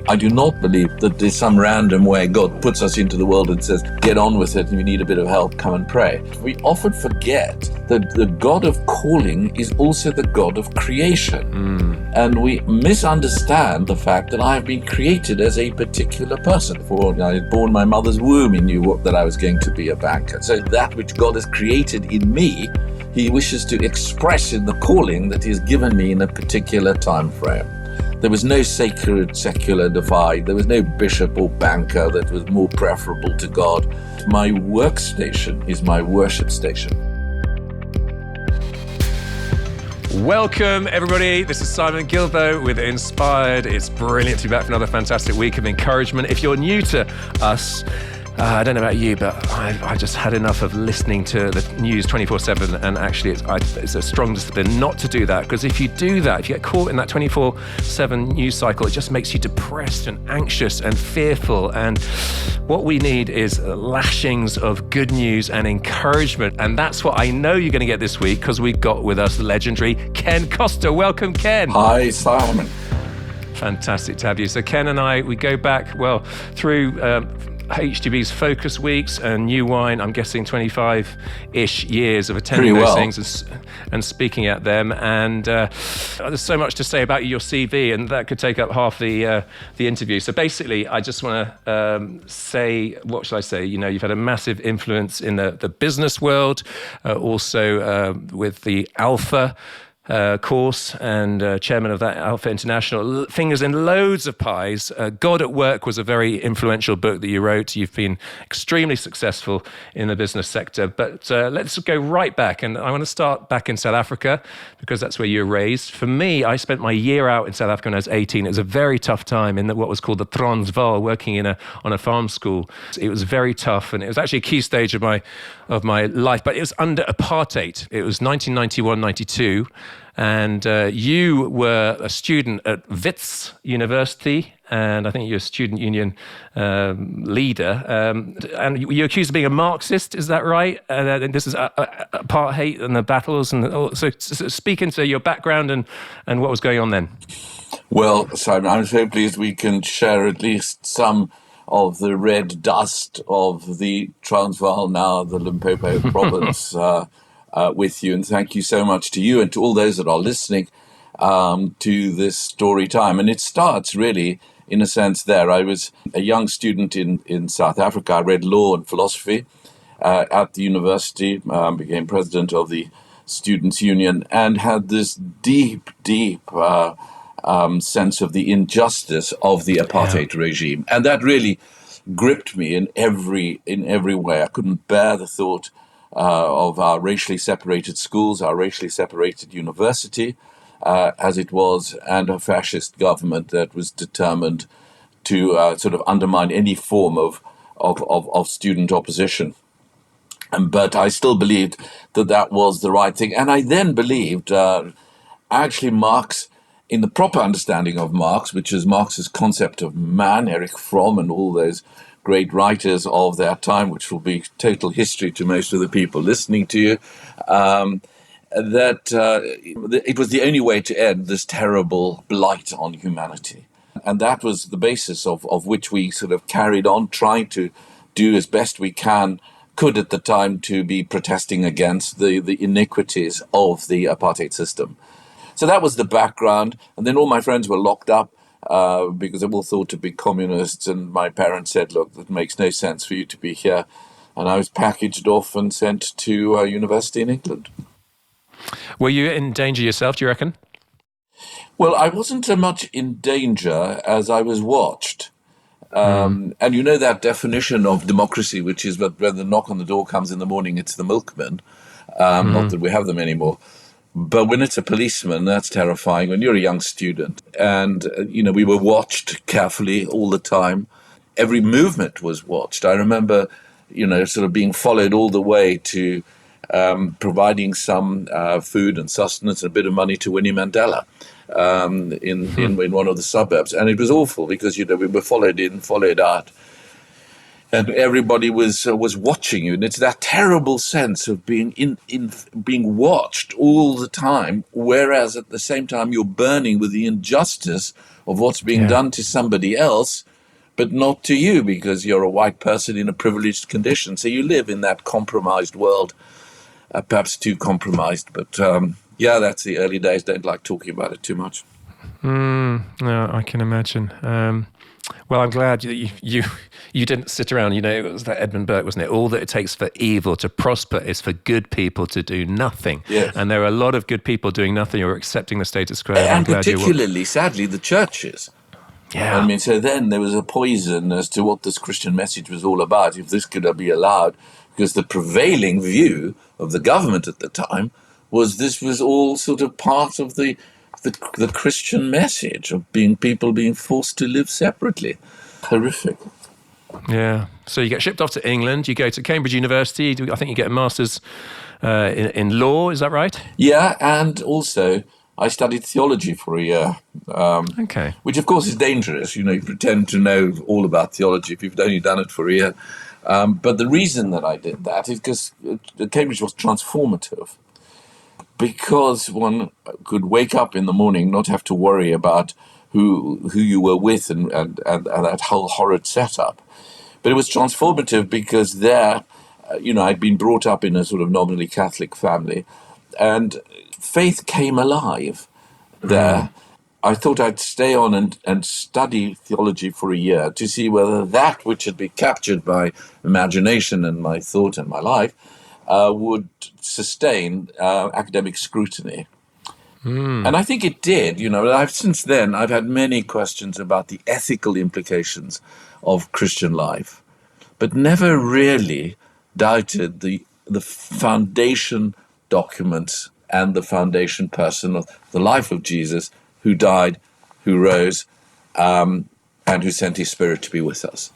I do not believe that there's some random way God puts us into the world and says, get on with it, and if you need a bit of help, come and pray. We often forget that the God of calling is also the God of creation. And we misunderstand the fact that I have been created as a particular person. Before I was born in my mother's womb, he knew that I was going to be a banker. So that which God has created in me, he wishes to express in the calling that he has given me in a particular time frame. There was no sacred secular divide. There was no bishop or banker that was more preferable to God. My workstation is my worship station. Welcome, everybody. This is Simon Gilbo with Inspired. It's brilliant to be back for another fantastic week of encouragement. If you're new to us, I don't know about you, but I just had enough of listening to the news 24/7, and actually it's a strong discipline not to do that, because if you do that, if you get caught in that 24/7 news cycle, it just makes you depressed and anxious and fearful. And what we need is lashings of good news and encouragement, and that's what I know you're going to get this week, because we've got with us the legendary Ken Costa. Welcome, Ken. Hi, Simon. Fantastic to have you. So Ken and I, we go back, through HTB's Focus Weeks and New Wine, I'm guessing 25-ish years of attending those things and speaking at them. And there's so much to say about your CV, and that could take up half the interview. So basically, I just want to say, what shall I say? You know, you've had a massive influence in the business world, also with the Alpha course, and chairman of that Alpha International. Fingers in loads of pies. God at Work was a very influential book that you wrote. You've been extremely successful in the business sector. But let's go right back. And I want to start back in South Africa, because that's where you were raised. For me, I spent my year out in South Africa when I was 18. It was a very tough time in what was called the Transvaal, working on a farm school. It was very tough, and it was actually a key stage of my life. But it was under apartheid. It was 1991-92. And you were a student at Wits University, and I think you're a student union leader. And you're accused of being a Marxist, is that right? And this is apartheid and the battles. So speak into your background and what was going on then. Well, Simon, I'm so pleased we can share at least some of the red dust of the Transvaal, now the Limpopo province, with you, and thank you so much to you and to all those that are listening to this story time. And it starts really, in a sense, there. I was a young student in South Africa. I read law and philosophy at the university, became president of the Students' Union, and had this deep sense of the injustice of the apartheid regime. And that really gripped me in every way. I couldn't bear the thought of our racially separated schools, our racially separated university, as it was, and a fascist government that was determined to sort of undermine any form of student opposition. But I still believed that was the right thing. And I then believed, actually, Marx, in the proper understanding of Marx, which is Marx's concept of man, Erich Fromm and all those great writers of their time, which will be total history to most of the people listening to you, that it was the only way to end this terrible blight on humanity. And that was the basis of which we sort of carried on, trying to do as best we could at the time to be protesting against the iniquities of the apartheid system. So that was the background. And then all my friends were locked up because they were all thought to be communists. And my parents said, look, that makes no sense for you to be here. And I was packaged off and sent to university in England. Were you in danger yourself, do you reckon? Well, I wasn't so much in danger as I was watched. And you know that definition of democracy, which is when the knock on the door comes in the morning, it's the milkman. Not that we have them anymore. But when it's a policeman, that's terrifying. When you're a young student, and we were watched carefully all the time. Every movement was watched. I remember, sort of being followed all the way to providing some food and sustenance and a bit of money to Winnie Mandela in one of the suburbs, and it was awful because we were followed in, followed out. and everybody was watching you, and it's that terrible sense of being watched all the time, whereas at the same time you're burning with the injustice of what's being Yeah. done to somebody else, but not to you because you're a white person in a privileged condition. So you live in that compromised world, perhaps too compromised. But yeah, that's the early days. Don't like talking about it too much. No, I can imagine. Well, I'm glad you didn't sit around. You know, it was that Edmund Burke, wasn't it? All that it takes for evil to prosper is for good people to do nothing. Yes. And there are a lot of good people doing nothing or accepting the status quo. And I'm glad particularly, sadly, the churches. Yeah. I mean, so then there was a poison as to what this Christian message was all about, if this could be allowed, because the prevailing view of the government at the time was this was all sort of part of the Christian message of people being forced to live separately. Horrific. Yeah. So you get shipped off to England. You go to Cambridge University. I think you get a master's in law. Is that right? Yeah, and also I studied theology for a year. Okay. Which, of course, is dangerous. You know, you pretend to know all about theology if you've only done it for a year. But the reason that I did that is because Cambridge was transformative. Because one could wake up in the morning, not have to worry about who you were with and that whole horrid setup. But it was transformative because there, I'd been brought up in a sort of nominally Catholic family, and faith came alive there. I thought I'd stay on and study theology for a year to see whether that which had been captured by imagination and my thought and my life would sustain academic scrutiny. And I think it did. Since then, I've had many questions about the ethical implications of Christian life, but never really doubted the foundation documents and the foundation person of the life of Jesus, who died, who rose, and who sent his Spirit to be with us.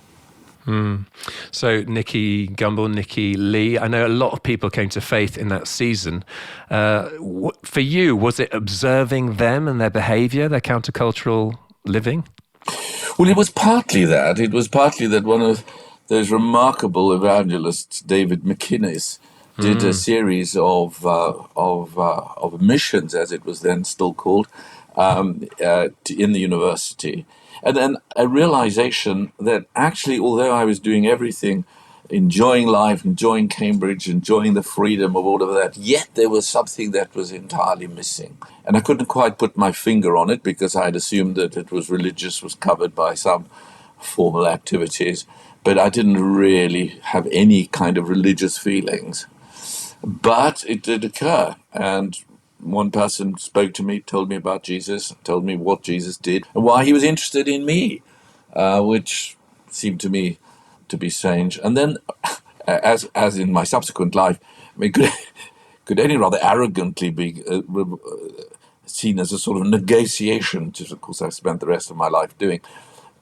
So Nicky Gumbel, Nicky Lee, I know a lot of people came to faith in that season. For you, was it observing them and their behavior, their countercultural living? Well, it was partly that. It was partly that one of those remarkable evangelists, David McInnes, did a series of missions, as it was then still called, in the university. And then a realization that actually, although I was doing everything, enjoying life, enjoying Cambridge, enjoying the freedom of all of that, yet there was something that was entirely missing. And I couldn't quite put my finger on it because I had assumed that it was religious, was covered by some formal activities, but I didn't really have any kind of religious feelings. But it did occur, and one person spoke to me, told me about Jesus, told me what Jesus did, and why he was interested in me, which seemed to me to be strange. And then, as in my subsequent life, I mean, could any rather arrogantly be seen as a sort of negotiation, which of course I've spent the rest of my life doing,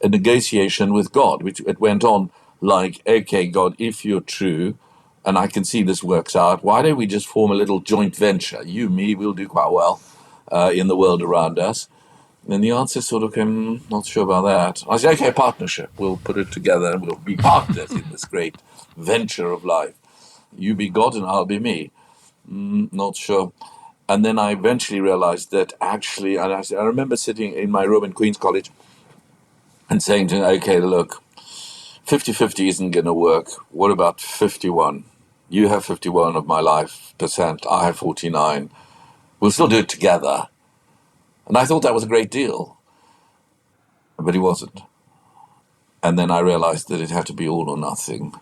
a negotiation with God, which it went on like, okay, God, if you're true, and I can see this works out, why don't we just form a little joint venture? You, me, we'll do quite well in the world around us. And the answer sort of came, not sure about that. I said, okay, partnership. We'll put it together and we'll be partners in this great venture of life. You be God and I'll be me. Not sure. And then I eventually realized that actually, and I remember sitting in my room in Queen's College and saying to him, okay, look, 50-50 isn't going to work. What about 51? You have 51 of my life percent. I have 49. We'll still do it together. And I thought that was a great deal. But it wasn't. And then I realized that it had to be all or nothing.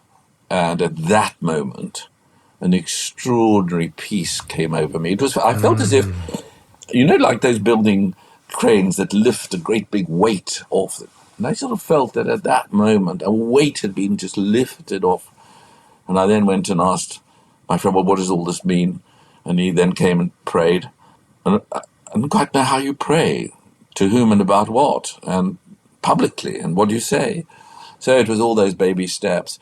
And at that moment, an extraordinary peace came over me. I felt as if, like those building cranes that lift a great big weight off them. And I sort of felt that at that moment, a weight had been just lifted off. And I then went and asked my friend, well, what does all this mean? And he then came and prayed. And I didn't quite know how you pray, to whom and about what, and publicly, and what do you say? So it was all those baby steps.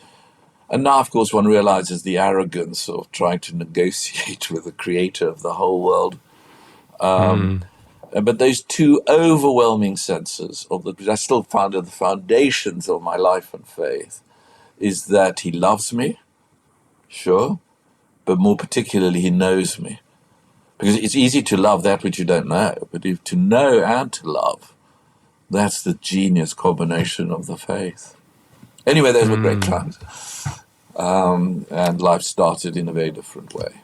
And now, of course, one realizes the arrogance of trying to negotiate with the creator of the whole world. But those two overwhelming senses I still found are the foundations of my life and faith. is that he loves me, sure, but more particularly, he knows me. Because it's easy to love that which you don't know, but if to know and to love, that's the genius combination of the faith. Anyway, those were great times. And life started in a very different way.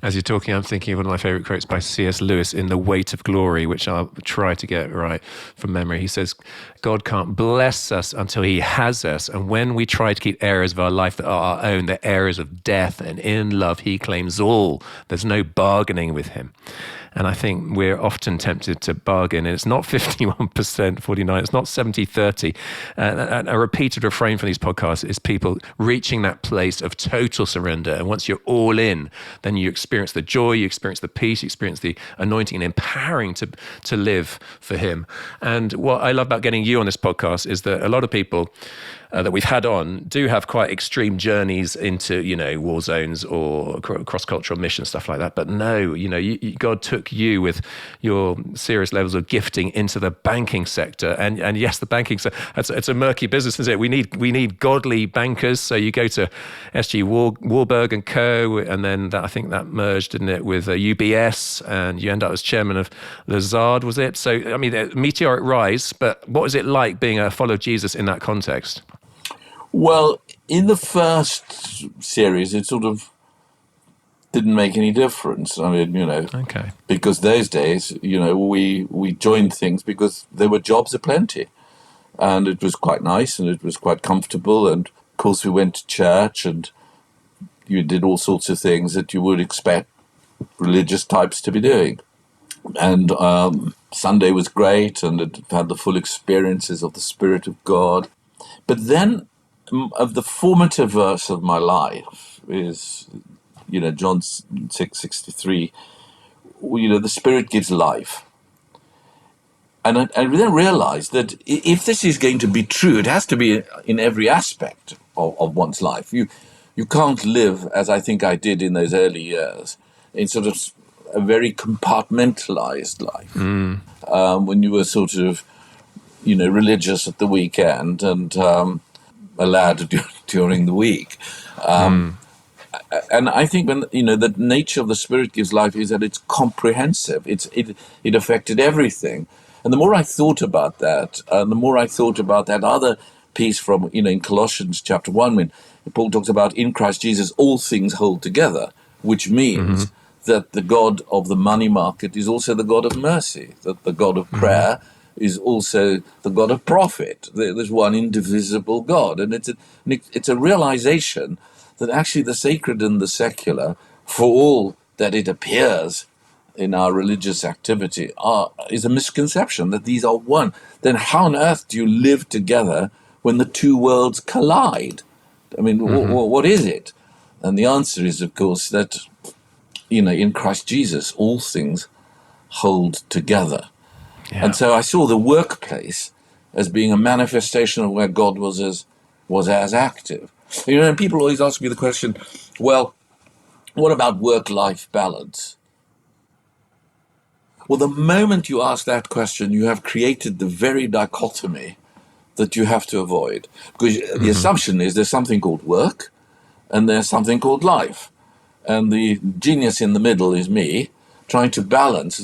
As you're talking, I'm thinking of one of my favorite quotes by C.S. Lewis in The Weight of Glory, which I'll try to get right from memory. He says, God can't bless us until he has us. And when we try to keep areas of our life that are our own, the areas of death, and in love, he claims all. There's no bargaining with him. And I think we're often tempted to bargain. And it's not 51%, 49, it's not 70-30. A repeated refrain from these podcasts is people reaching that place of total surrender. And once you're all in, then you experience the joy, you experience the peace, you experience the anointing and empowering to live for him. And what I love about getting you on this podcast is that a lot of people that we've had on do have quite extreme journeys into, war zones or cross-cultural missions, stuff like that. But no, God took you with your serious levels of gifting into the banking sector. And yes, the banking sector, it's a murky business, isn't it? We need godly bankers. So you go to SG Warburg and Co. And then I think that merged, didn't it, with UBS, and you end up as chairman of Lazard, was it? So, I mean, a meteoric rise, but what was it like being a follower of Jesus in that context? Well, in the first series, it sort of didn't make any difference. I mean, okay, because those days, we joined things because there were jobs aplenty, and it was quite nice and it was quite comfortable. And of course, we went to church and you did all sorts of things that you would expect religious types to be doing. And Sunday was great, and it had the full experiences of the Spirit of God. But then, of the formative verse of my life is, John 6:63. The Spirit gives life, and I then realized that if this is going to be true, it has to be in every aspect of one's life. You can't live, as I think I did in those early years, in sort of a very compartmentalized life. When you were sort of, religious at the weekend and allowed during the week. And I think when, the nature of the Spirit gives life is that it's comprehensive. It affected everything. And the more I thought about that, the more I thought about that other piece from, in Colossians chapter 1, when Paul talks about in Christ Jesus, all things hold together, which means that the God of the money market is also the God of mercy, that the God of prayer is also the God of profit. There's one indivisible God. And it's a realization that actually the sacred and the secular, for all that it appears in our religious activity, is a misconception that these are one. Then how on earth do you live together when the two worlds collide? I mean, what is it? And the answer is, of course, that, in Christ Jesus, all things hold together. Yeah. And so I saw the workplace as being a manifestation of where God was as active. And people always ask me the question, well, what about work-life balance? Well, the moment you ask that question, you have created the very dichotomy that you have to avoid. Because the assumption is there's something called work and there's something called life. And the genius in the middle is me trying to balance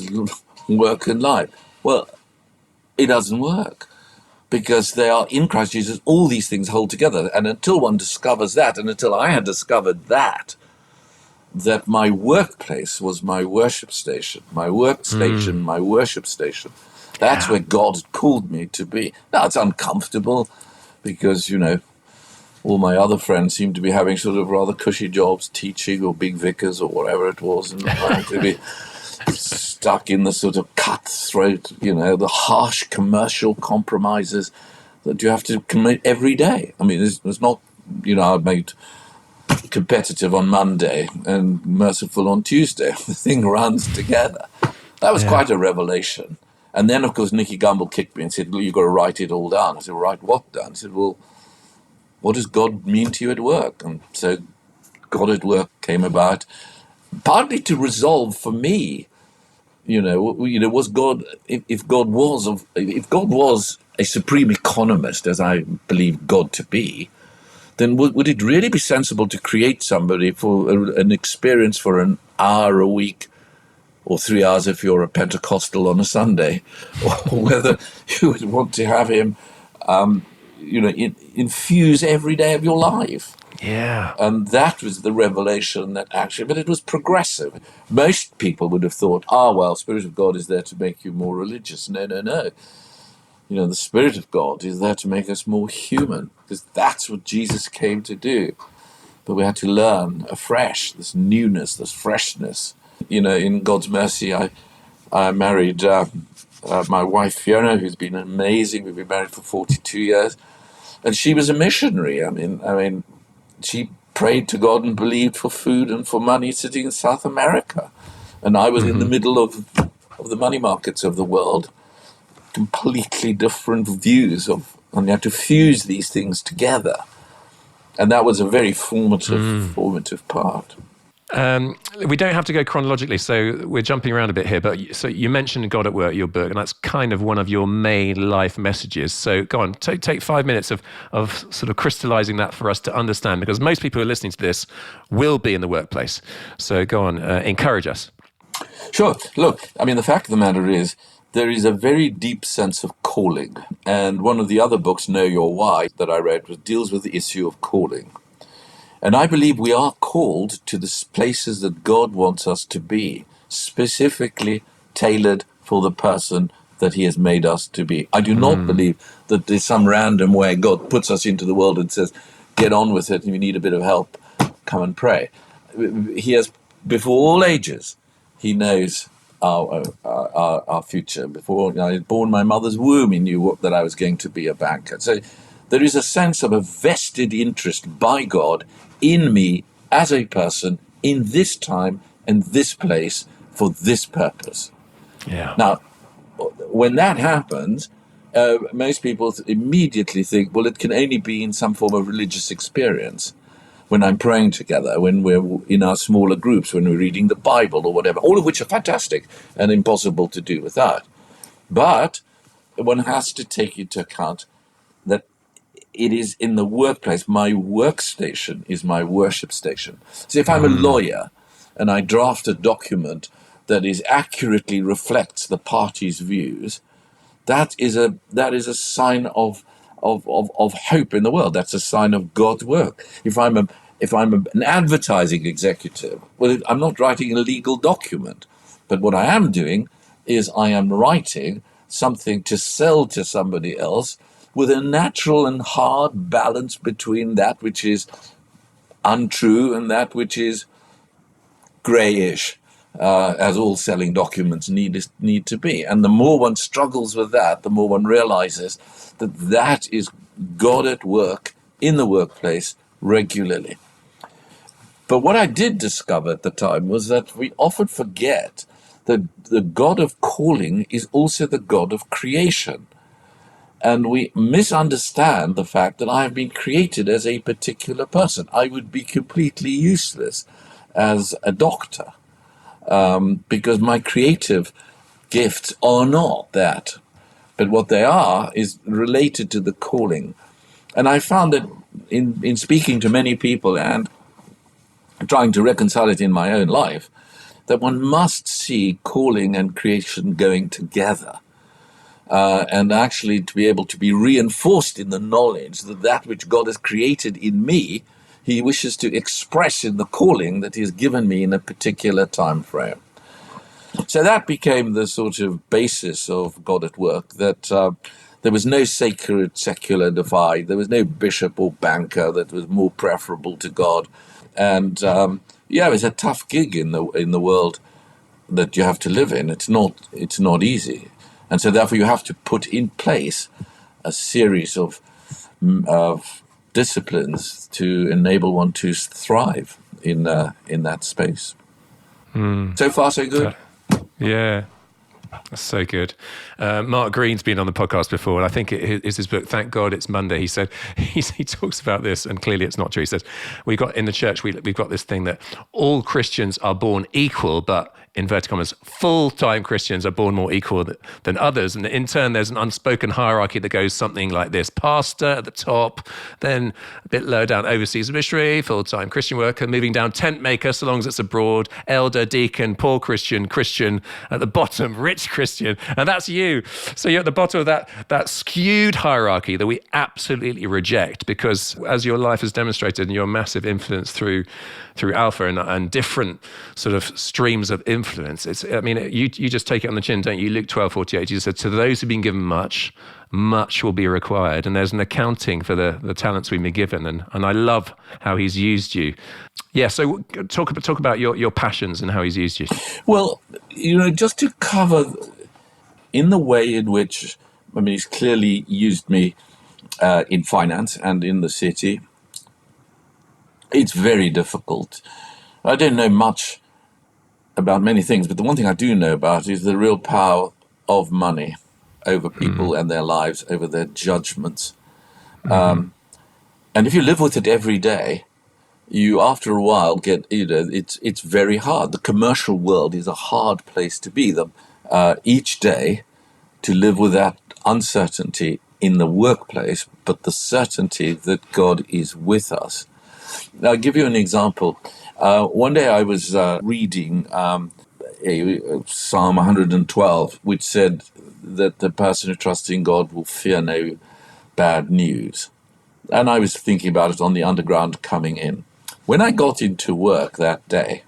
work and life. Well, it doesn't work because they are in Christ Jesus. All these things hold together. And until one discovers that, and until I had discovered that my workplace was my worship station, my workstation, my worship station. That's where God called me to be. Now, it's uncomfortable because, all my other friends seem to be having sort of rather cushy jobs, teaching or big vicars or whatever it was, and trying to be stuck in the sort of cutthroat, the harsh commercial compromises that you have to commit every day. I mean, it's not, I made competitive on Monday and merciful on Tuesday. The thing runs together. That was quite a revelation. And then, of course, Nicky Gumbel kicked me and said, well, you've got to write it all down. I said, write what down? He said, well, what does God mean to you at work? And so God at work came about, partly to resolve for me, was God, if God was a supreme economist, as I believe God to be, then would it really be sensible to create somebody for an experience for an hour a week, or 3 hours if you're a Pentecostal on a Sunday, or whether you would want to have him, infuse every day of your life? Yeah. And that was the revelation that actually, but it was progressive. Most people would have thought, well, Spirit of God is there to make you more religious. No, no, no. The Spirit of God is there to make us more human, because that's what Jesus came to do. But we had to learn afresh this newness, this freshness. In God's mercy, I married my wife Fiona, who's been amazing. We've been married for 42 years, and she was a missionary. I mean, she prayed to God and believed for food and for money sitting in South America, and I was in the middle of the money markets of the world. Completely different views and you have to fuse these things together, and that was a very formative part. We don't have to go chronologically, so we're jumping around a bit here. But so you mentioned God at Work, your book, and that's kind of one of your main life messages. So go on, take 5 minutes of sort of crystallizing that for us to understand, because most people who are listening to this will be in the workplace. So go on, encourage us. Sure. Look, the fact of the matter is, there is a very deep sense of calling. And one of the other books, Know Your Why, that I read deals with the issue of calling. And I believe we are called to the places that God wants us to be, specifically tailored for the person that he has made us to be. I do not believe that there's some random way God puts us into the world and says, get on with it, and if you need a bit of help, come and pray. He has, before all ages, he knows our future. Before I was born in my mother's womb, he knew that I was going to be a banker. So there is a sense of a vested interest by God in me as a person in this time and this place for this purpose. Yeah. Now, when that happens, most people immediately think, well, it can only be in some form of religious experience. When I'm praying together, when we're in our smaller groups, when we're reading the Bible or whatever, all of which are fantastic and impossible to do without. But one has to take into account that it is in the workplace. My workstation is my worship station. So if I'm a lawyer and I draft a document that accurately reflects the party's views, that is a sign of hope in the world. That's a sign of God's work. If I'm an advertising executive, well, I'm not writing a legal document, but what I am doing is I am writing something to sell to somebody else with a natural and hard balance between that which is untrue and that which is grayish, as all selling documents need to be. And the more one struggles with that, the more one realizes that is God at work in the workplace regularly. But what I did discover at the time was that we often forget that the God of calling is also the God of creation. And we misunderstand the fact that I have been created as a particular person. I would be completely useless as a doctor, because my creative gifts are not that. But what they are is related to the calling. And I found that in speaking to many people and trying to reconcile it in my own life, that one must see calling and creation going together. And actually to be able to be reinforced in the knowledge that which God has created in me, he wishes to express in the calling that he has given me in a particular time frame. So that became the sort of basis of God at Work, that there was no sacred secular divide. There was no bishop or banker that was more preferable to God. And it was a tough gig in the world that you have to live in. It's not easy. And so therefore you have to put in place a series of disciplines to enable one to thrive in that space. So far, so good. Yeah. That's so good. Mark Green's been on the podcast before, and I think it is his book, Thank God It's Monday. He said, he talks about this, and clearly it's not true. He says, we've got this thing that all Christians are born equal, but inverted commas, full-time Christians are born more equal than others. And in turn, there's an unspoken hierarchy that goes something like this. Pastor at the top, then a bit lower down, overseas missionary, full-time Christian worker, moving down, tent maker, so long as it's abroad, elder, deacon, poor Christian, Christian, at the bottom, rich Christian. And that's you. So you're at the bottom of that skewed hierarchy that we absolutely reject, because as your life has demonstrated and your massive influence through Alpha and different sort of streams of influence, you just take it on the chin, don't you? Luke 12:48, Jesus said, to those who've been given much, much will be required. And there's an accounting for the talents we've been given. And I love how he's used you. Yeah, so talk about your passions and how he's used you. Well, just to cover in the way in which, he's clearly used me in finance and in the city. It's very difficult. I don't know much about many things, but the one thing I do know about is the real power of money over people and their lives, over their judgments. And if you live with it every day, you after a while get, it's very hard. The commercial world is a hard place to be. Each day to live with that uncertainty in the workplace, but the certainty that God is with us. I'll give you an example. One day I was reading Psalm 112, which said that the person who trusts in God will fear no bad news. And I was thinking about it on the underground coming in. When I got into work that day,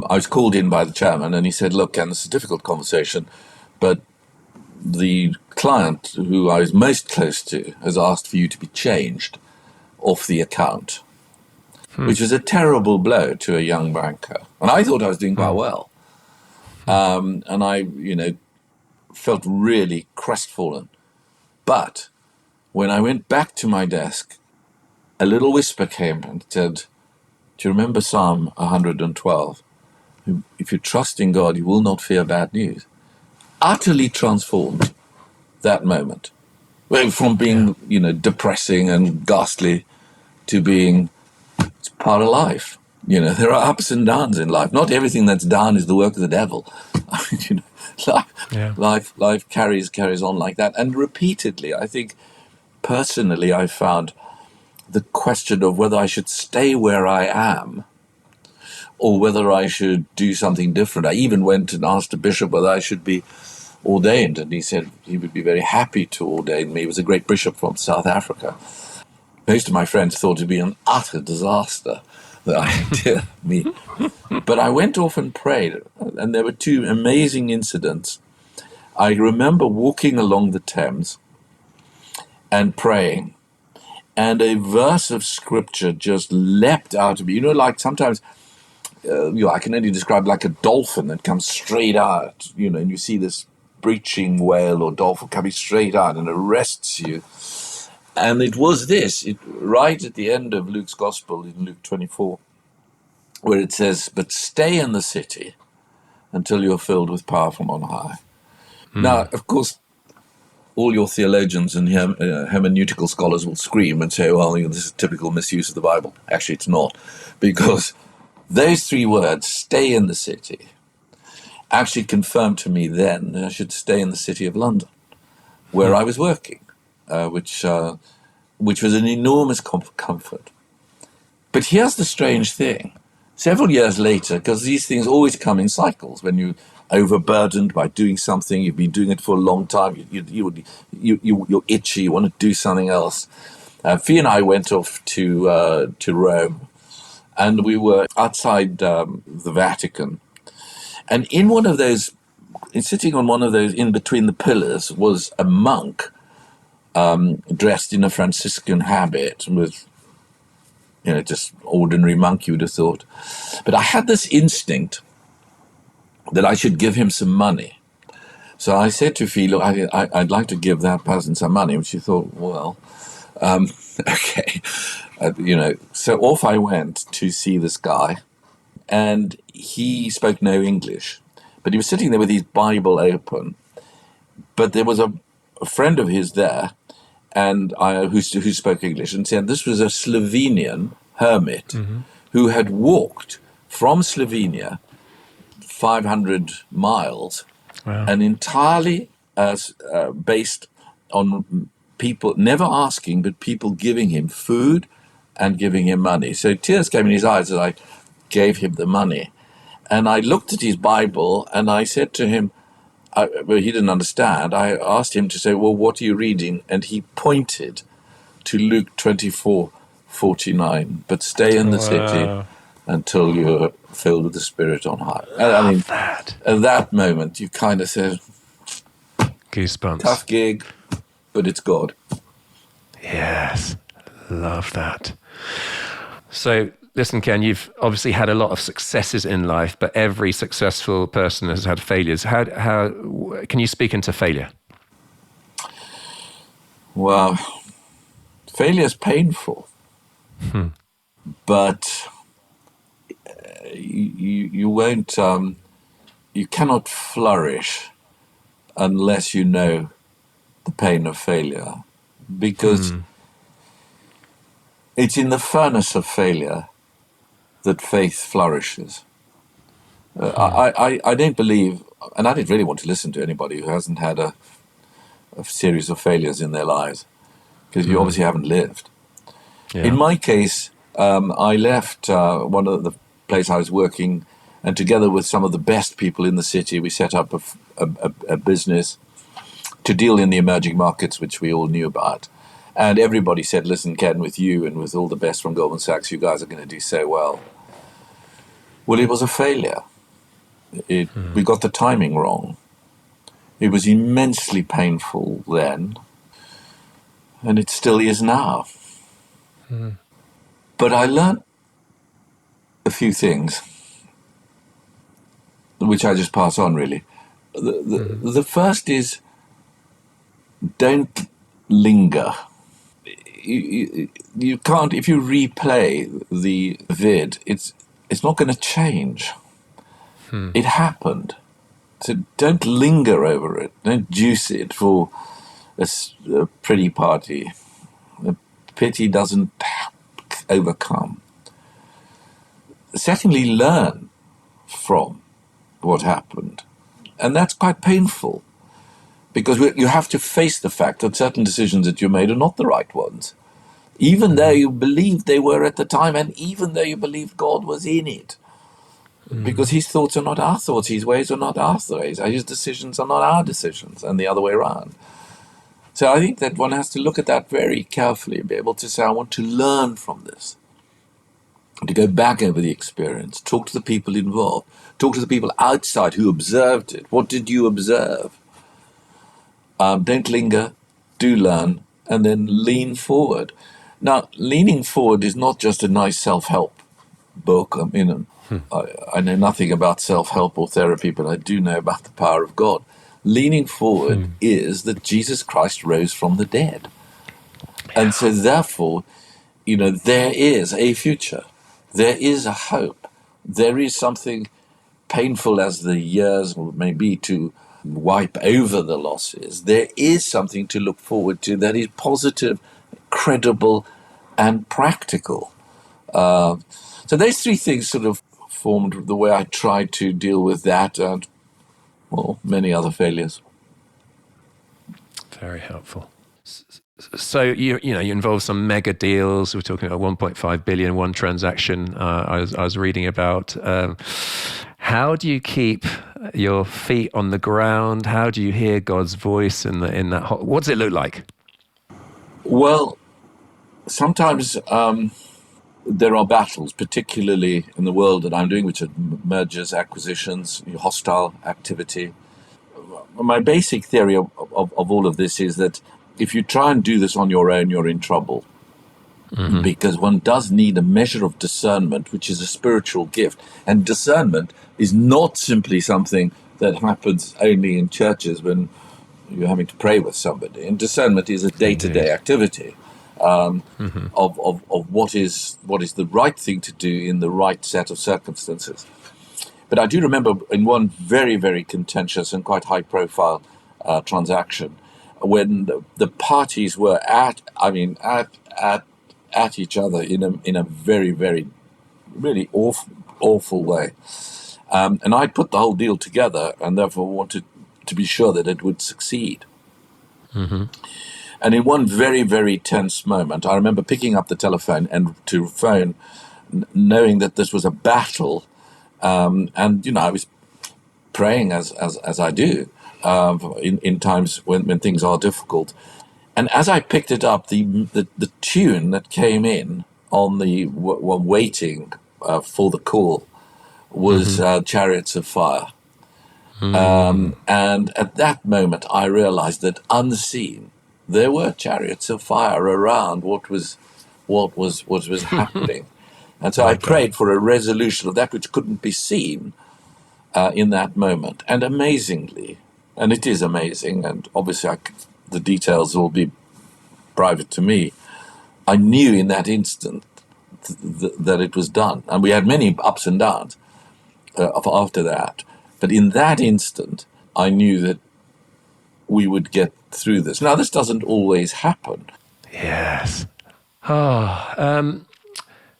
I was called in by the chairman, and he said, look, Ken, this is a difficult conversation, but the client who I was most close to has asked for you to be changed off the account, which was a terrible blow to a young banker. And I thought I was doing quite well. And I, felt really crestfallen. But when I went back to my desk, a little whisper came and said, do you remember Psalm 112? If you trust in God, you will not fear bad news. Utterly transformed that moment. From being, depressing and ghastly to being, it's part of life. There are ups and downs in life. Not everything that's down is the work of the devil. Life carries on like that. And repeatedly, I think, personally, I found the question of whether I should stay where I am or whether I should do something different. I even went and asked a bishop whether I should be ordained, and he said he would be very happy to ordain me. He was a great bishop from South Africa. Most of my friends thought it would be an utter disaster, the idea of me. But I went off and prayed, and there were two amazing incidents. I remember walking along the Thames and praying, and a verse of scripture just leapt out of me. Like sometimes, I can only describe like a dolphin that comes straight out, and you see this breaching whale or dolphin coming straight out and arrests you. And it was this, right at the end of Luke's Gospel in Luke 24, where it says, but stay in the city until you're filled with power from on high. Now, of course, all your theologians and hermeneutical scholars will scream and say, well, this is typical misuse of the Bible. Actually, it's not, because those three words, stay in the city, actually confirmed to me then that I should stay in the city of London, where I was working, which was an enormous comfort. But here's the strange thing. Several years later, because these things always come in cycles, when you're overburdened by doing something, you've been doing it for a long time, you're itchy, you want to do something else. Fee and I went off to Rome, and we were outside the Vatican. And in one of those, sitting on one of those, in between the pillars, was a monk dressed in a Franciscan habit with, just ordinary monk, you would have thought. But I had this instinct that I should give him some money. So I said to Fee, look, I'd like to give that person some money. And she thought, well, okay. So off I went to see this guy. And he spoke no English, but he was sitting there with his Bible open. But there was a friend of his there, and who spoke English, and said this was a Slovenian hermit who had walked from Slovenia 500 miles, Wow. and entirely based on people never asking, but people giving him food and giving him money. So tears came in his eyes as I gave him the money. And I looked at his Bible and I said to him, well, he didn't understand. I asked him to say, well, what are you reading? And he pointed to Luke 24:49. But stay in the city Wow. until you're filled with the Spirit on high. I mean, Love that. at that moment, you kind of said, Goosebumps. tough gig, but it's God. Yes. Love that. So, listen, Ken, you've obviously had a lot of successes in life, but every successful person has had failures. How can you speak into failure? Well, failure is painful, but you won't, you cannot flourish unless you know the pain of failure, because it's in the furnace of failure that faith flourishes. I don't believe, and I didn't really want to listen to anybody who hasn't had a series of failures in their lives, because you obviously haven't lived. Yeah. In my case, I left one of the place I was working, and together with some of the best people in the city, we set up a business to deal in the emerging markets, which we all knew about. And everybody said, listen, Ken, with you and with all the best from Goldman Sachs, you guys are going to do so well. Well, it was a failure. We got the timing wrong. It was immensely painful then, and it still is now. But I learned a few things, which I just pass on, really. The first is, don't linger. You can't, if you replay the vid, it's not going to change. It happened. So don't linger over it. Don't juice it for a pretty party. Pity doesn't overcome. Secondly, learn from what happened. And that's quite painful, because you have to face the fact that certain decisions that you made are not the right ones, even though you believed they were at the time, and even though you believed God was in it. Because his thoughts are not our thoughts, his ways are not our ways, his decisions are not our decisions, and the other way around. So I think that one has to look at that very carefully and be able to say, I want to learn from this, to go back over the experience, talk to the people involved, talk to the people outside who observed it. What did you observe? Don't linger, do learn, and then lean forward. Now, leaning forward is not just a nice self-help book. I mean, I know nothing about self-help or therapy, but I do know about the power of God. Leaning forward is that Jesus Christ rose from the dead. And so therefore, there is a future. There is a hope. There is something, painful as the years may be to wipe over the losses, there is something to look forward to that is positive, credible, and practical. So those three things sort of formed the way I tried to deal with that and, well, many other failures. Very helpful. So you involve some mega deals. We're talking about 1.5 billion, one transaction. I was reading about. How do you keep your feet on the ground? How do you hear God's voice in that? What does it look like? Well, sometimes there are battles, particularly in the world that I'm doing, which are mergers, acquisitions, hostile activity. My basic theory of all of this is that if you try and do this on your own, you're in trouble. Because one does need a measure of discernment, which is a spiritual gift. And discernment is not simply something that happens only in churches when you're having to pray with somebody. And discernment is a day-to-day activity of what is the right thing to do in the right set of circumstances. But I do remember in one very, very contentious and quite high-profile transaction, when the parties were at each other in a very, very, really awful way. And I put the whole deal together and therefore wanted to be sure that it would succeed. And in one very, very tense moment, I remember picking up the telephone and to phone, knowing that this was a battle. And, I was praying as I do in times when things are difficult. And as I picked it up, the tune that came in on the waiting for the call was Chariots of Fire. And at that moment, I realized that unseen, there were chariots of fire around what was happening. And so I prayed for a resolution of that which couldn't be seen in that moment. And amazingly, and it is amazing, and obviously the details will be private to me, I knew in that instant that it was done. And we had many ups and downs after that. But in that instant, I knew that we would get through this. Now, this doesn't always happen. Yes.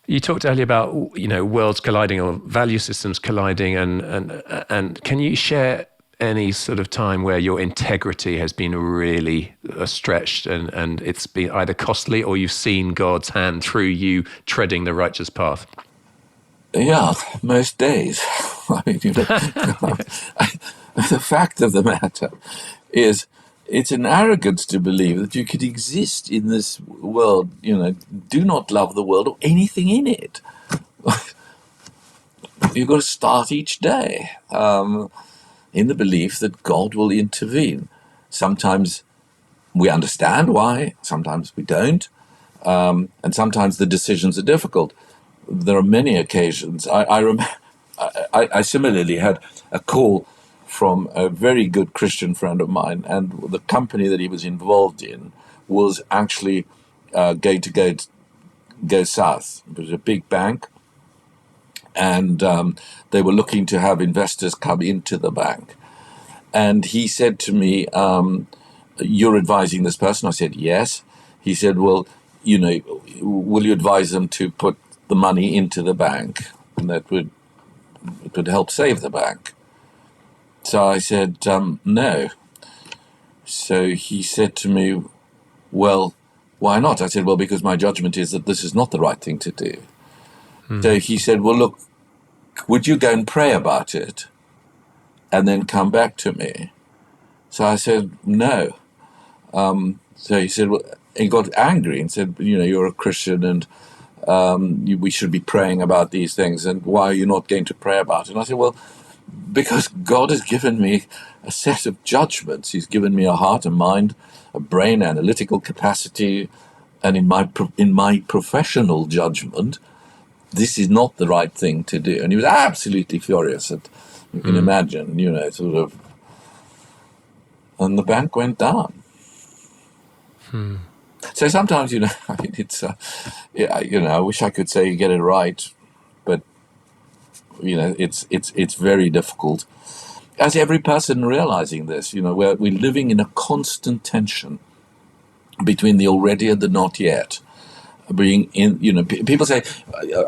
You talked earlier about, worlds colliding or value systems colliding, and can you share any sort of time where your integrity has been really stretched and it's been either costly or you've seen God's hand through you treading the righteous path? Yeah, most days. I mean, the fact of the matter is, it's an arrogance to believe that you could exist in this world, do not love the world or anything in it. You've got to start each day in the belief that God will intervene. Sometimes we understand why, sometimes we don't, and sometimes the decisions are difficult. There are many occasions. I remember I similarly had a call from a very good Christian friend of mine, and the company that he was involved in was actually going to go south. It was a big bank, and they were looking to have investors come into the bank. And he said to me, "You're advising this person?" I said, "Yes." He said, "Well, will you advise them to put the money into the bank, and it would help save the bank?" So I said, "No." So he said to me, "Well, why not?" I said, "Well, because my judgment is that this is not the right thing to do." So he said, "Well, look, would you go and pray about it and then come back to me?" So I said, "No." So he said, well, he got angry and said, "You're a Christian and we should be praying about these things, and why are you not going to pray about it?" And I said, "Well, because God has given me a set of judgments. He's given me a heart, a mind, a brain, analytical capacity, and in my professional judgment, this is not the right thing to do." And he was absolutely furious. And you can imagine, sort of. And the bank went down. So sometimes, I mean, it's, I wish I could say you get it right, but it's very difficult. As every person realizing this, we're living in a constant tension between the already and the not yet. Being in, people say,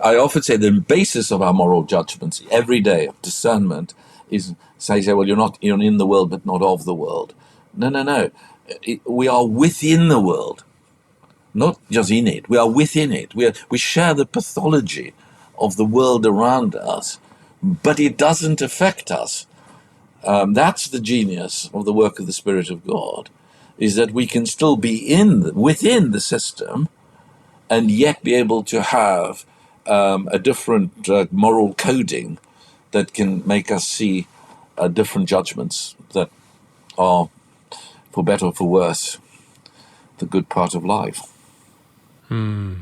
I often say the basis of our moral judgments every day of discernment is say, well, you're in the world, but not of the world. No. We are within the world, not just in it. We are within it. We share the pathology of the world around us, but it doesn't affect us. That's the genius of the work of the Spirit of God, is that we can still be within the system and yet be able to have a different moral coding that can make us see different judgments that are, for better or for worse, the good part of life. Yeah,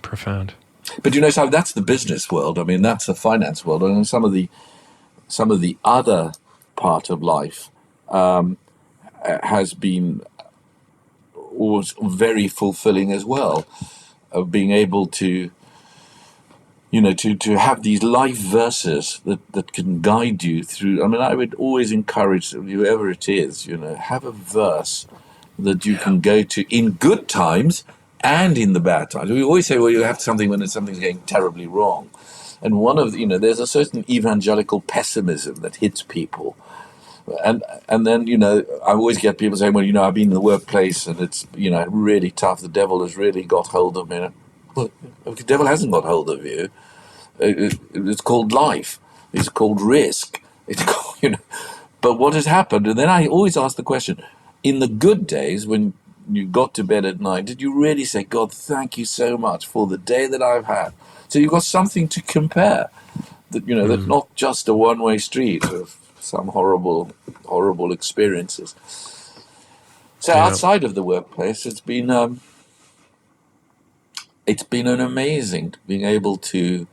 profound. But so that's the business world. I mean, that's the finance world, and some of the other part of life has been always very fulfilling as well, of being able to have these life verses that can guide you through. I mean, I would always encourage whoever it is, have a verse that you can go to in good times and in the bad times. We always say, well, you have something when something's going terribly wrong. And there's a certain evangelical pessimism that hits people. And then, I always get people saying, well, I've been in the workplace and it's, really tough. The devil has really got hold of me. Well, the devil hasn't got hold of you. It's called life. It's called risk. It's called, But what has happened? And then I always ask the question, in the good days when you got to bed at night, did you really say, God, thank you so much for the day that I've had? So you've got something to compare. That's not just a one-way street of some horrible, horrible experiences. So outside of the workplace, it's been an amazing being able to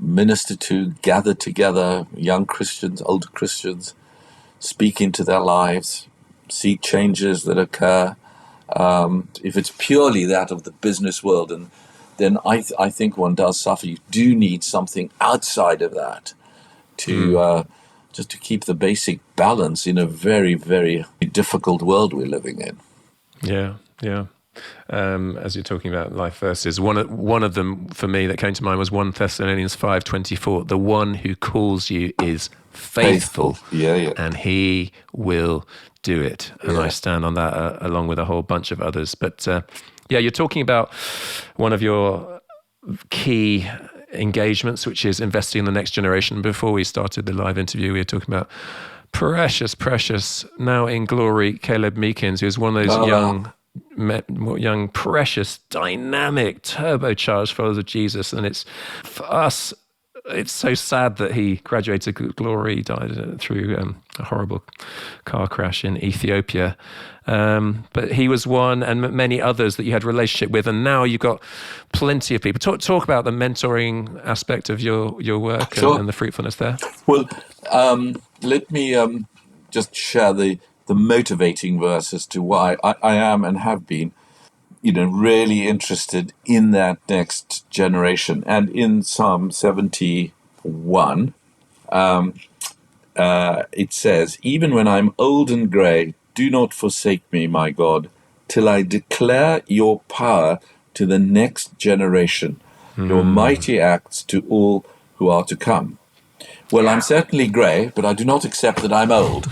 minister to, gather together young Christians, older Christians, speak into their lives, see changes that occur. If it's purely that of the business world, and then I think one does suffer. You do need something outside of that to just to keep the basic balance in a very, very difficult world we're living in. Yeah, yeah. As you're talking about life verses, one of them for me that came to mind was 1 Thessalonians 5:24. The one who calls you is faithful. Yeah. And he will do it. And I stand on that along with a whole bunch of others. But you're talking about one of your key engagements, which is investing in the next generation. Before we started the live interview, we were talking about precious, now in glory, Caleb Meekins, who's one of those young, precious, dynamic, turbocharged followers of Jesus. And it's, for us, it's so sad that he graduated glory. He died through a horrible car crash in Ethiopia. But he was one, and many others that you had a relationship with. And now you've got plenty of people. Talk about the mentoring aspect of your work. Sure. and the fruitfulness there. Well, let me just share the motivating verse as to why I am and have been, really interested in that next generation. And in Psalm 71, it says, even when I'm old and grey, do not forsake me, my God, till I declare your power to the next generation, your mighty acts to all who are to come. Well, I'm certainly grey, but I do not accept that I'm old.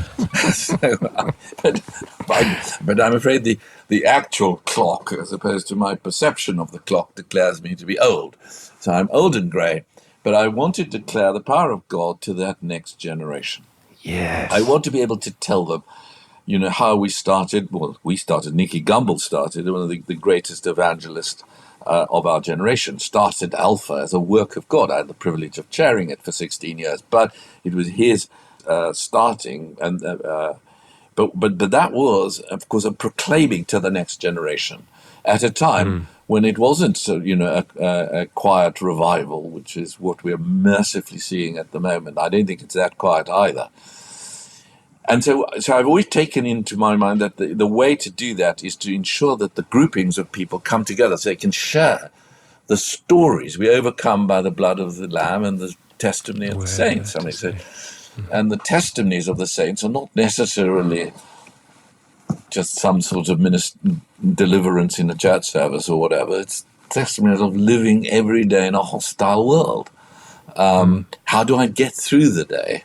But I'm afraid the actual clock, as opposed to my perception of the clock, declares me to be old. So I'm old and grey, but I want to declare the power of God to that next generation. Yes. I want to be able to tell them, how we started. Well, Nicky Gumbel started, one of the greatest evangelists of our generation, started Alpha as a work of God. I had the privilege of chairing it for 16 years, but it was his starting, and but that was, of course, a proclaiming to the next generation at a time when it wasn't, a quiet revival, which is what we're mercifully seeing at the moment. I don't think it's that quiet either. And so I've always taken into my mind that the way to do that is to ensure that the groupings of people come together so they can share the stories. We overcome by the blood of the Lamb and the testimony of the saints. And the testimonies of the saints are not necessarily just some sort of deliverance in a church service or whatever. It's testimonies of living every day in a hostile world. How do I get through the day?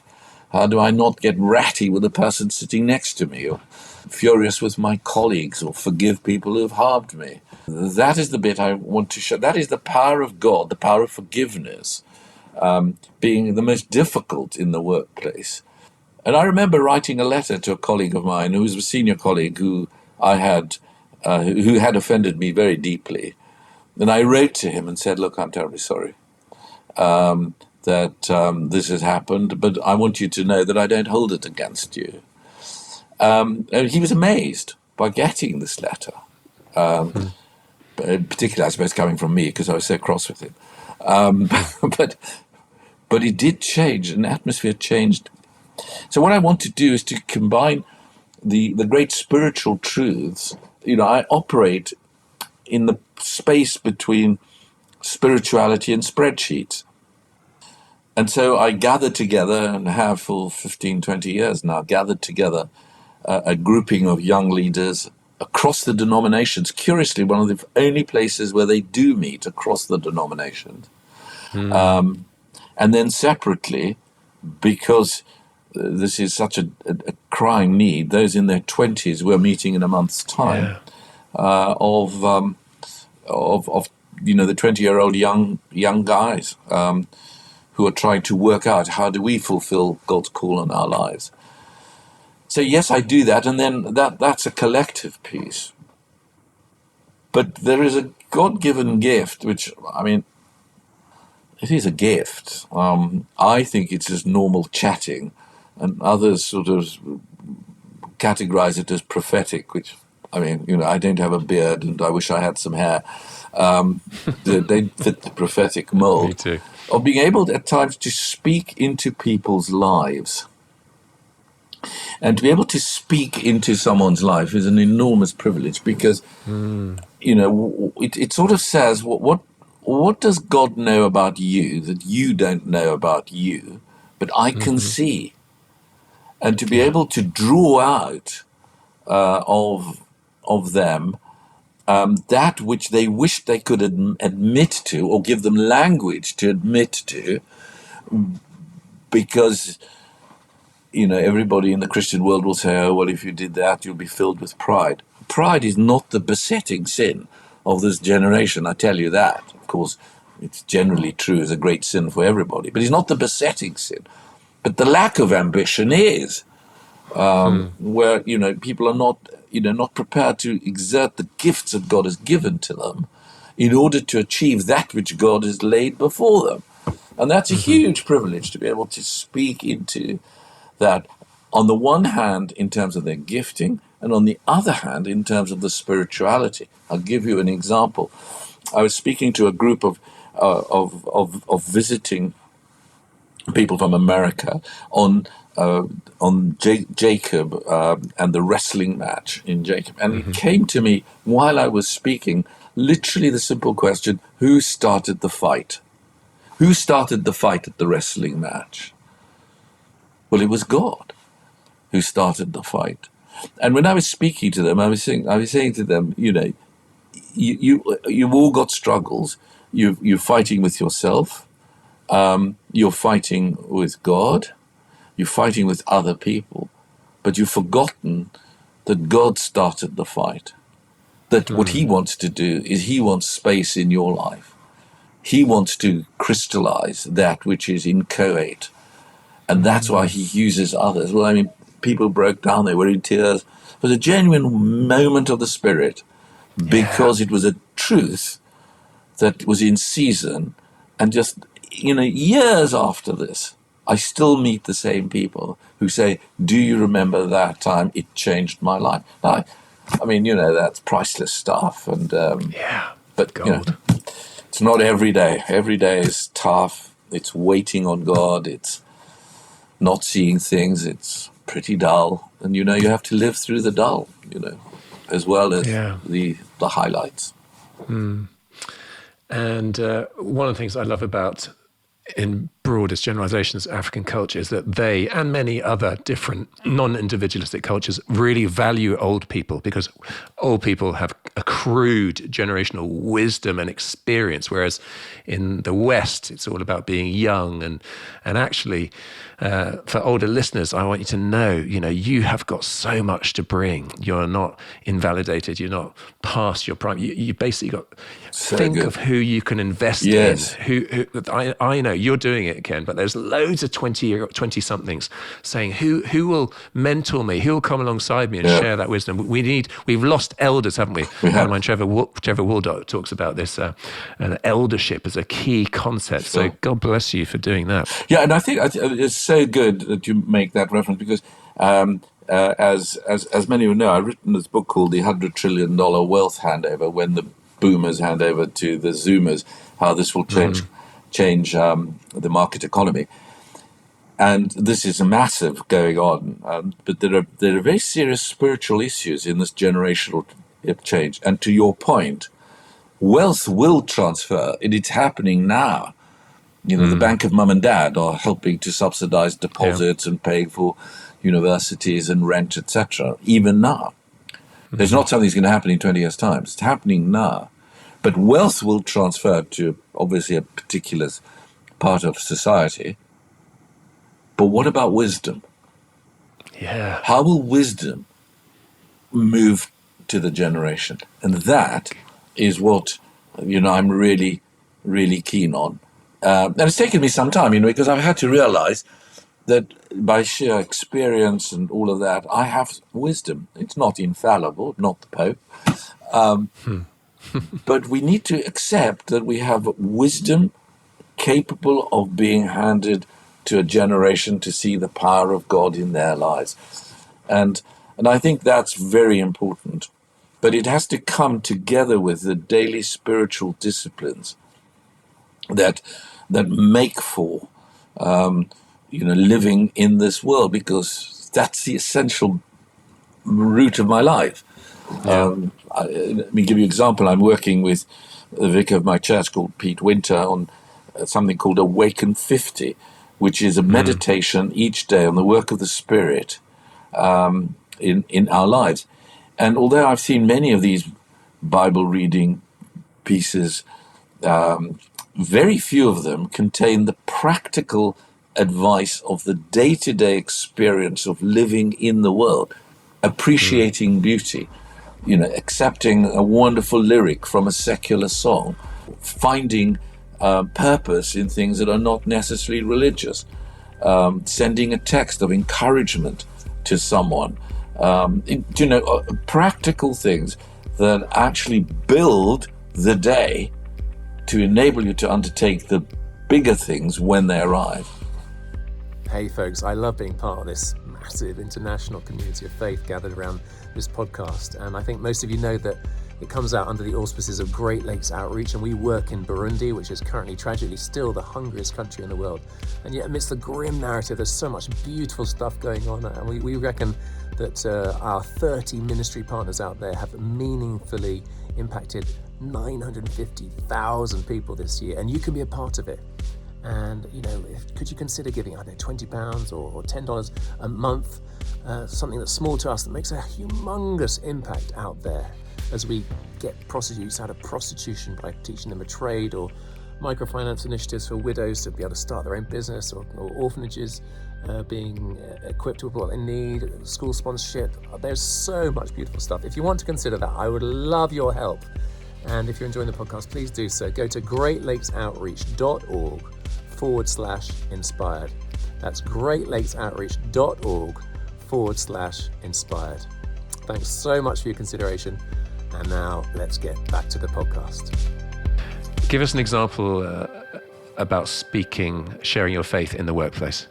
How do I not get ratty with the person sitting next to me, or furious with my colleagues, or forgive people who have harmed me? That is the bit I want to show. That is the power of God, the power of forgiveness, being the most difficult in the workplace. And I remember writing a letter to a colleague of mine, who was a senior colleague who who had offended me very deeply. And I wrote to him and said, look, I'm terribly sorry that this has happened, but I want you to know that I don't hold it against you. And he was amazed by getting this letter, particularly, I suppose, coming from me, because I was so cross with him. But it did change, an atmosphere changed. So what I want to do is to combine the great spiritual truths. I operate in the space between spirituality and spreadsheets. And so I gathered together, and have for 15, 20 years now, gathered together a grouping of young leaders across the denominations. Curiously, one of the only places where they do meet across the denominations. And then separately, because this is such a crying need, those in their 20s we're meeting in a month's time, of the 20-year-old young guys who are trying to work out, how do we fulfill God's call in our lives. So yes, I do that, and then that's a collective piece. But there is a God-given gift, which, I mean, it is a gift. I think it's just normal chatting, and others sort of categorize it as prophetic, which, I mean, I don't have a beard and I wish I had some hair. They fit the prophetic mold. Me too. Of being able at times to speak into people's lives. And to be able to speak into someone's life is an enormous privilege, because, it sort of says, what does God know about you that you don't know about you, but I can see? And to be able to draw out of them that which they wish they could admit to, or give them language to admit to, because everybody in the Christian world will say, oh, well, if you did that, you'll be filled with pride. Pride is not the besetting sin of this generation, I tell you that. Of course, it's generally true as a great sin for everybody, but it's not the besetting sin. But the lack of ambition is, where people are not prepared to exert the gifts that God has given to them in order to achieve that which God has laid before them. And that's a huge privilege, to be able to speak into that, on the one hand in terms of their gifting, and on the other hand in terms of the spirituality. I'll give you an example. I was speaking to a group of visiting people from America on Jacob and the wrestling match in Jacob, and it came to me while I was speaking, literally the simple question: who started the fight? Who started the fight at the wrestling match? Well, it was God who started the fight. And when I was speaking to them, I was saying to them, you've all got struggles. You're fighting with yourself. You're fighting with God. You're fighting with other people. But you've forgotten that God started the fight. That what he wants to do is he wants space in your life. He wants to crystallize that which is inchoate. And that's why he uses others. Well, I mean, people broke down. They were in tears. It was a genuine moment of the Spirit, because it was a truth that was in season. And just, years after this, I still meet the same people who say, do you remember that time? It changed my life. Now, I mean, that's priceless stuff. And but gold. It's not every day. Every day is tough. It's waiting on God. It's not seeing things. It's pretty dull. And, you have to live through the dull, as well as the highlights. And one of the things I love about, in broadest generalizations, African culture is that they and many other different non-individualistic cultures really value old people, because old people have accrued generational wisdom and experience, whereas in the West it's all about being young. And actually, for older listeners, I want you to know, you have got so much to bring. You're not invalidated. You're not past your prime. You basically got think of who you can invest in. Who I know you're doing it, Ken, but there's loads of 20-somethings saying, who will mentor me? Who will come alongside me and share that wisdom? We've lost elders, haven't we? We have. Mine, Trevor Waldock talks about this, eldership as a key concept. Sure. So God bless you for doing that. Yeah, and I think it's so good that you make that reference, because as many of you know, I've written this book called The $100 Trillion Wealth Handover, when the boomers hand over to the zoomers, how this will change the market economy. And this is a massive going on, but there are very serious spiritual issues in this generational change. And to your point, wealth will transfer, and it's happening now. The Bank of Mum and Dad are helping to subsidize deposits and paying for universities and rent, etc. Even now. There's not something that's going to happen in 20 years' time. It's happening now. But wealth will transfer to, obviously, a particular part of society. But what about wisdom? Yeah. How will wisdom move to the generation? And that is what, I'm really, really keen on. And it's taken me some time, because I've had to realize that by sheer experience and all of that, I have wisdom. It's not infallible, not the Pope. But we need to accept that we have wisdom capable of being handed to a generation to see the power of God in their lives. And I think that's very important. But it has to come together with the daily spiritual disciplines that make for living in this world, because that's the essential root of my life. Yeah. Let me give you an example. I'm working with the vicar of my church called Pete Winter on something called Awaken 50, which is a meditation each day on the work of the Spirit in our lives. And although I've seen many of these Bible reading pieces, very few of them contain the practical advice of the day-to-day experience of living in the world, appreciating beauty, accepting a wonderful lyric from a secular song, finding purpose in things that are not necessarily religious, sending a text of encouragement to someone, practical things that actually build the day to enable you to undertake the bigger things when they arrive. Hey folks, I love being part of this massive international community of faith gathered around this podcast. And I think most of you know that it comes out under the auspices of Great Lakes Outreach, and we work in Burundi, which is currently tragically still the hungriest country in the world. And yet amidst the grim narrative, there's so much beautiful stuff going on. And we reckon that our 30 ministry partners out there have meaningfully impacted 950,000 people this year, and you can be a part of it. And could you consider giving, £20 or $10 a month, something that's small to us that makes a humongous impact out there as we get prostitutes out of prostitution by teaching them a trade, or microfinance initiatives for widows to be able to start their own business, or orphanages being equipped with what they need, school sponsorship. There's so much beautiful stuff. If you want to consider that, I would love your help. And if you're enjoying the podcast, please do so. Go to greatlakesoutreach.org/inspired. That's greatlakesoutreach.org/inspired. Thanks so much for your consideration. And now let's get back to the podcast. Give us an example about sharing your faith in the workplace.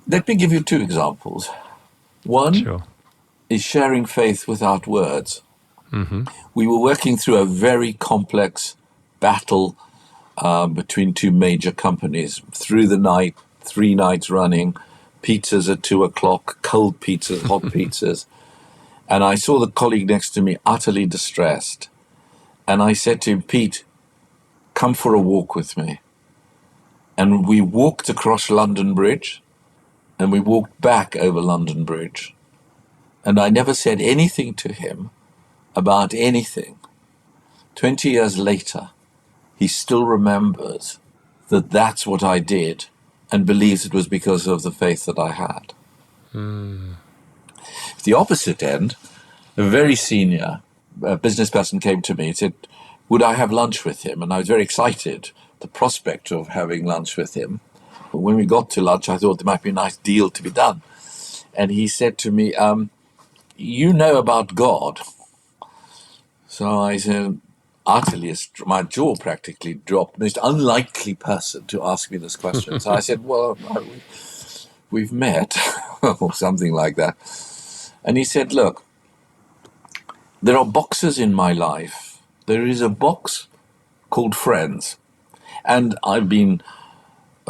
Let me give you two examples. One is sharing faith without words. Mm-hmm. We were working through a very complex battle between two major companies through the night, 3 nights running, pizzas at 2:00, cold pizzas, hot pizzas. And I saw the colleague next to me utterly distressed. And I said to him, Pete, come for a walk with me. And we walked across London Bridge, and we walked back over London Bridge. And I never said anything to him about anything. 20 years later, he still remembers that that's what I did, and believes it was because of the faith that I had. The opposite end, a very senior business person came to me and said, would I have lunch with him? And I was very excited, the prospect of having lunch with him. But when we got to lunch, I thought there might be a nice deal to be done. And he said to me, you know about God? So I said, utterly, my jaw practically dropped. Most unlikely person to ask me this question. So I said, well, we've met, or something like that. And he said, look, there are boxes in my life. There is a box called friends. And I've been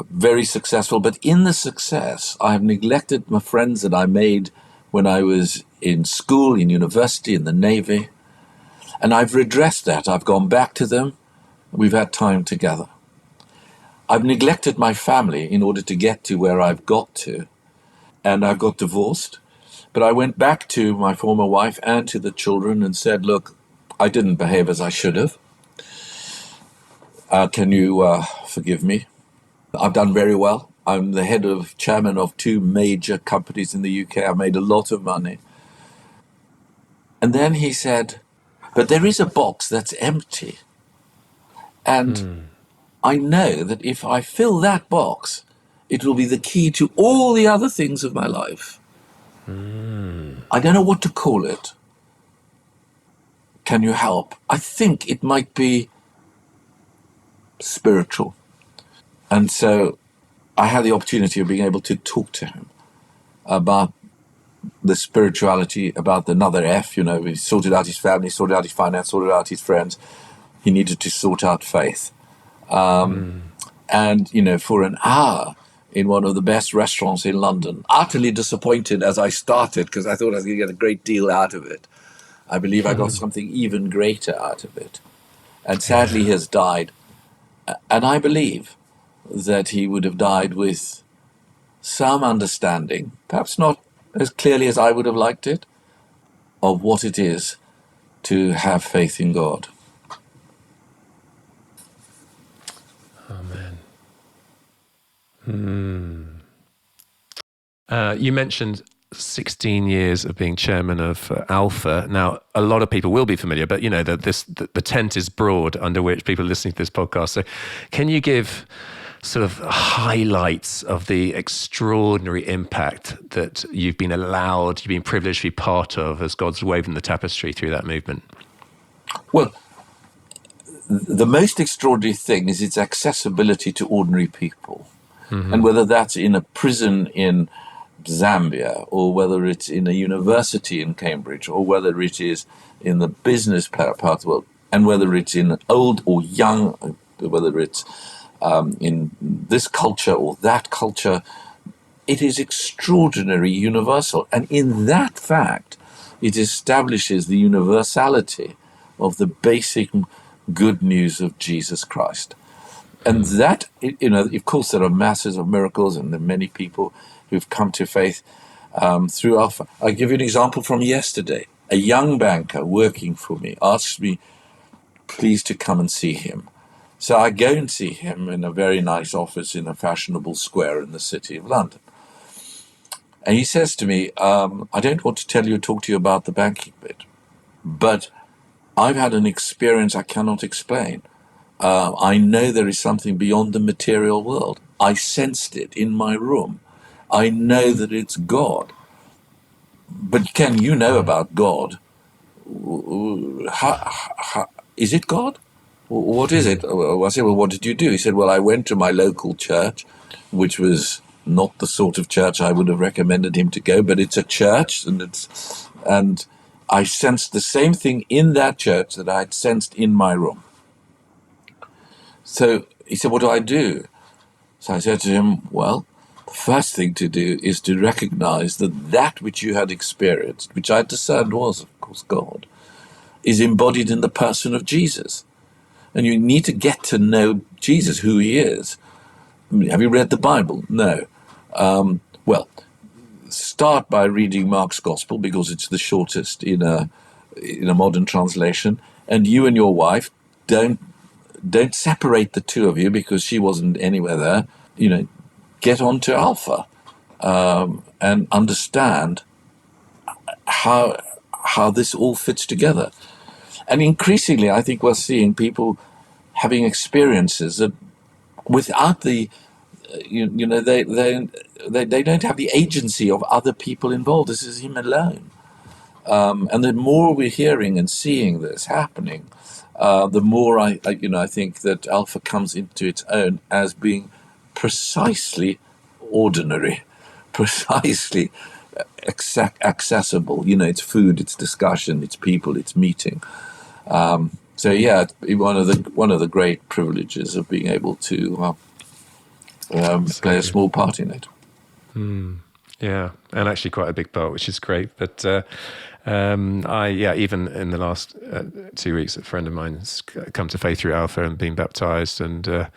very successful, but in the success, I have neglected my friends that I made when I was in school, in university, in the Navy. And I've redressed that. I've gone back to them. We've had time together. I've neglected my family in order to get to where I've got to. And I got divorced. But I went back to my former wife and to the children and said, look, I didn't behave as I should have. Can you forgive me? I've done very well. I'm the chairman of 2 major companies in the UK. I've made a lot of money. And then he said, but there is a box that's empty. And I know that if I fill that box, it will be the key to all the other things of my life. I don't know what to call it. Can you help? I think it might be spiritual. And so I had the opportunity of being able to talk to him about the spirituality, about another F. He sorted out his family, sorted out his finance, sorted out his friends. He needed to sort out faith. And, for an hour in one of the best restaurants in London, utterly disappointed as I started because I thought I was going to get a great deal out of it. I believe I got something even greater out of it. And sadly, he has died. And I believe that he would have died with some understanding, perhaps not as clearly as I would have liked it, of what it is to have faith in God. Amen. You mentioned 16 years of being chairman of Alpha. Now, a lot of people will be familiar, but the tent is broad under which people are listening to this podcast. So can you give sort of highlights of the extraordinary impact that you've been privileged to be part of as God's woven the tapestry through that movement? Well, the most extraordinary thing is its accessibility to ordinary people. And whether that's in a prison in Zambia, or whether it's in a university in Cambridge, or whether it is in the business part of the world, and whether it's in old or young, whether it's in this culture or that culture, it is extraordinary, universal. And in that fact, it establishes the universality of the basic good news of Jesus Christ. And that, of course, there are masses of miracles and there are many people who've come to faith through Alpha. I'll give you an example from yesterday. A young banker working for me asked me, please, to come and see him. So I go and see him in a very nice office in a fashionable square in the city of London. And he says to me, I don't want to talk to you about the banking bit, but I've had an experience I cannot explain. I know there is something beyond the material world. I sensed it in my room. I know that it's God. But Ken, you know about God. Is it God? What is it? I said, well, what did you do? He said, well, I went to my local church, which was not the sort of church I would have recommended him to go, but it's a church, and I sensed the same thing in that church that I had sensed in my room. So he said, what do I do? So I said to him, well, the first thing to do is to recognize that which you had experienced, which I discerned was, of course, God, is embodied in the person of Jesus. And you need to get to know Jesus, who he is. I mean, have you read the Bible? No. Well, start by reading Mark's Gospel, because it's the shortest in a modern translation. And you and your wife don't separate the two of you, because she wasn't anywhere there. Get on to Alpha and understand how this all fits together. And increasingly, I think we're seeing people having experiences that, without the, they don't have the agency of other people involved. This is him alone. And the more we're hearing and seeing this happening, the more I think that Alpha comes into its own as being precisely ordinary, precisely accessible. It's food, it's discussion, it's people, it's meeting. So yeah, one of the great privileges of being able to play a small part in it. Yeah, and actually quite a big part, which is great. But even in the last 2 weeks, a friend of mine has come to faith through Alpha and been baptized, and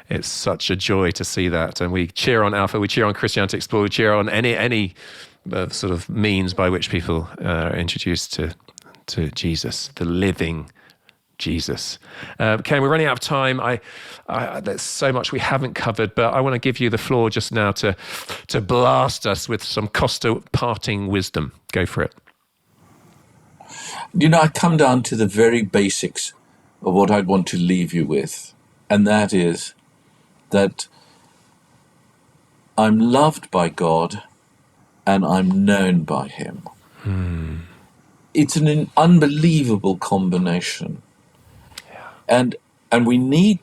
it's such a joy to see that. And we cheer on Alpha, we cheer on Christianity Explored, we cheer on any sort of means by which people are introduced to Jesus, the living, Jesus. Ken, we're running out of time. There's so much we haven't covered, but I want to give you the floor just now to blast us with some Costa parting wisdom. Go for it. I come down to the very basics of what I'd want to leave you with, and that is that I'm loved by God and I'm known by him. It's an unbelievable combination. And we need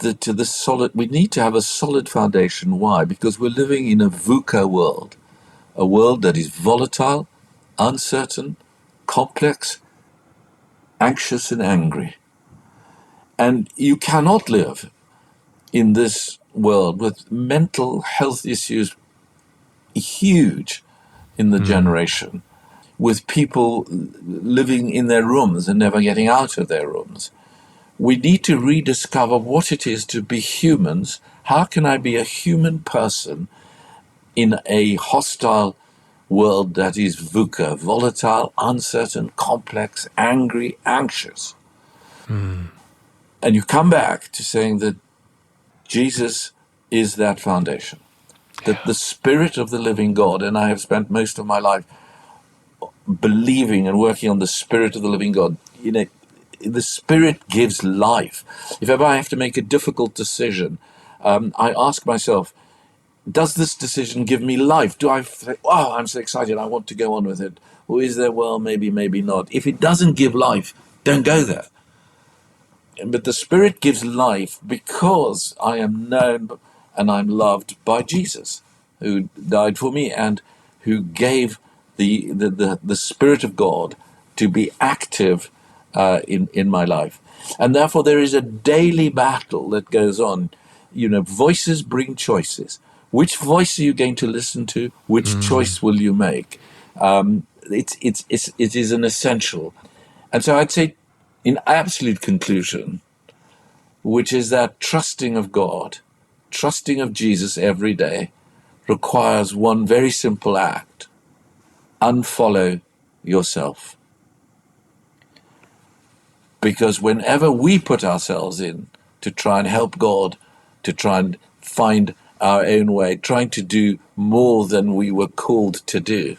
we need to have a solid foundation. Why? Because we're living in a VUCA world, a world that is volatile, uncertain, complex, anxious and angry. And you cannot live in this world with mental health issues huge in the generation, with people living in their rooms and never getting out of their rooms. We need to rediscover what it is to be humans. How can I be a human person in a hostile world that is VUCA, volatile, uncertain, complex, angry, anxious? And you come back to saying that Jesus is that foundation, that the Spirit of the living God, and I have spent most of my life believing and working on the Spirit of the living God. The Spirit gives life. If ever I have to make a difficult decision, I ask myself, does this decision give me life? Do I say, oh, I'm so excited, I want to go on with it? Or is there, well, maybe not? If it doesn't give life, don't go there. But the Spirit gives life because I am known and I'm loved by Jesus, who died for me and who gave the Spirit of God to be active in my life. And therefore there is a daily battle that goes on. Voices bring choices. Which voice are you going to listen to? Which choice will you make? It is an essential. And so I'd say, in absolute conclusion, which is that trusting of God, trusting of Jesus every day, requires one very simple act: unfollow yourself. Because whenever we put ourselves in to try and help God, to try and find our own way, trying to do more than we were called to do,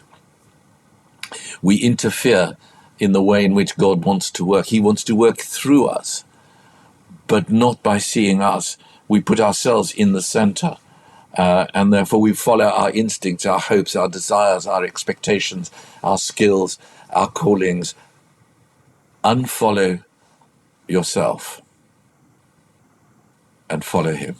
we interfere in the way in which God wants to work. He wants to work through us, but not by seeing us. We put ourselves in the center, and therefore we follow our instincts, our hopes, our desires, our expectations, our skills, our callings. Unfollow yourself and follow him.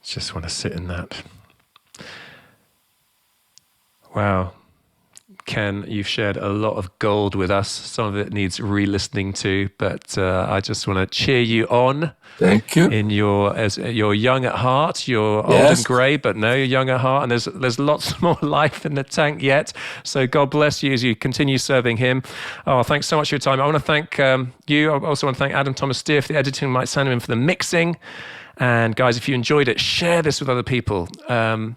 Just want to sit in that. Wow. Ken, you've shared a lot of gold with us. Some of it needs re-listening to, but I just want to cheer you on. Thank you. As you're young at heart, you're old and grey, but no, you're young at heart, and there's lots more life in the tank yet. So God bless you as you continue serving him. Oh, thanks so much for your time. I want to thank you. I also want to thank Adam Thomas Steer for the editing, Mike Sandeman for the mixing. And guys, if you enjoyed it, share this with other people. I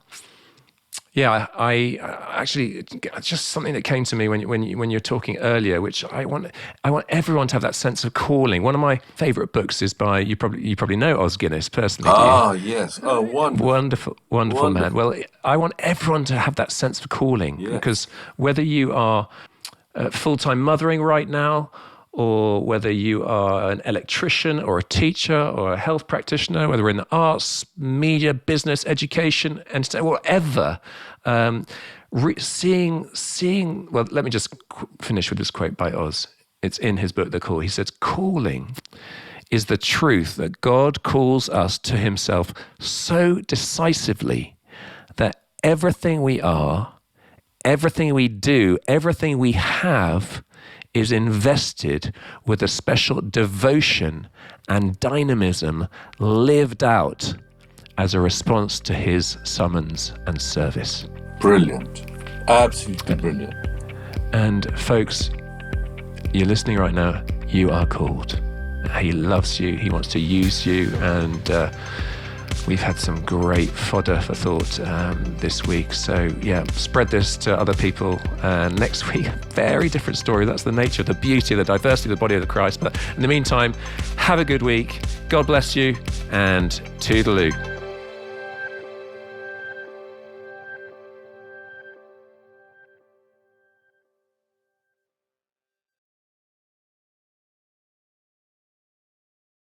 actually, just something that came to me when you're talking earlier, which I want everyone to have that sense of calling. One of my favourite books is by, you probably know Os Guinness personally. Yes. Oh, wonderful man. Well, I want everyone to have that sense of calling, because whether you are full-time mothering right now, or whether you are an electrician or a teacher or a health practitioner, whether we're in the arts, media, business, education, and whatever, seeing. Well, let me just finish with this quote by Oz. It's in his book, The Call. He says, "Calling is the truth that God calls us to himself so decisively that everything we are, everything we do, everything we have is invested with a special devotion and dynamism lived out as a response to his summons and service." Brilliant. Absolutely brilliant. And folks, you're listening right now, you are called. He loves you, he wants to use you, and we've had some great fodder for thought this week. So yeah, spread this to other people. Next week, very different story. That's the nature, the beauty, the diversity of the body of the Christ. But in the meantime, have a good week. God bless you, and toodaloo.